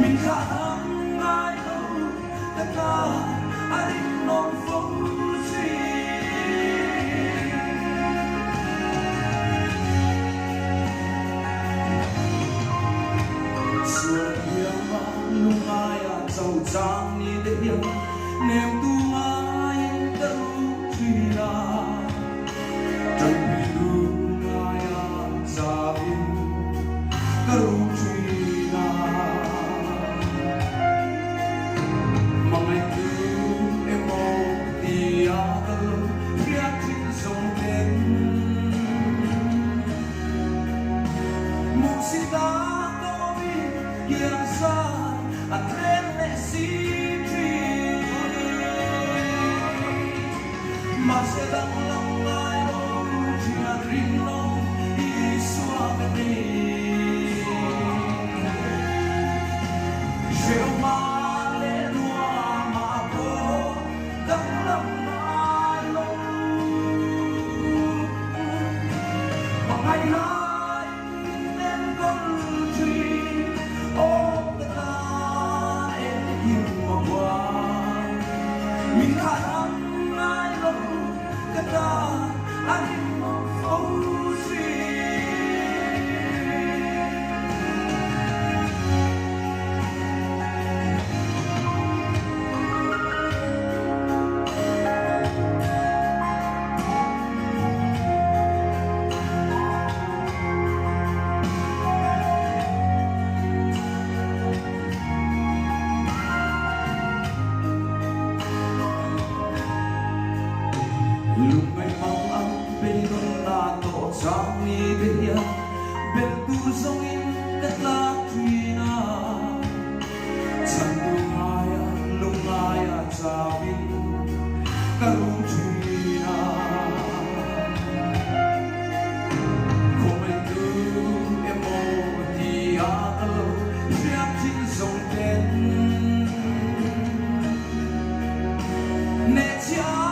mình khả thắng ai đâu tất cả anh non phong duy xuân hiếm lung ai giàu trang ni để niềm tu ai đâu truy la trần vì lung ai gia đình đâu truy la mà sẽ đắng lòng ai đâu chỉ là riêng lòng đi xóa cái đi rượu mà lên hoa mà bố đắng lòng ai đâu mà ngày nay em con truy ôm cái ta em yêu mà qua mình khả năng ai đâu cái ta anh mong phóng duy lúc ngày mong anh bên con ta tổ trang ni bên bên tu sông in đất la truy na chẳng lung ai cha bin cả lung truy na không anh cứ em mô thì alo riêng trên sông tên nè cha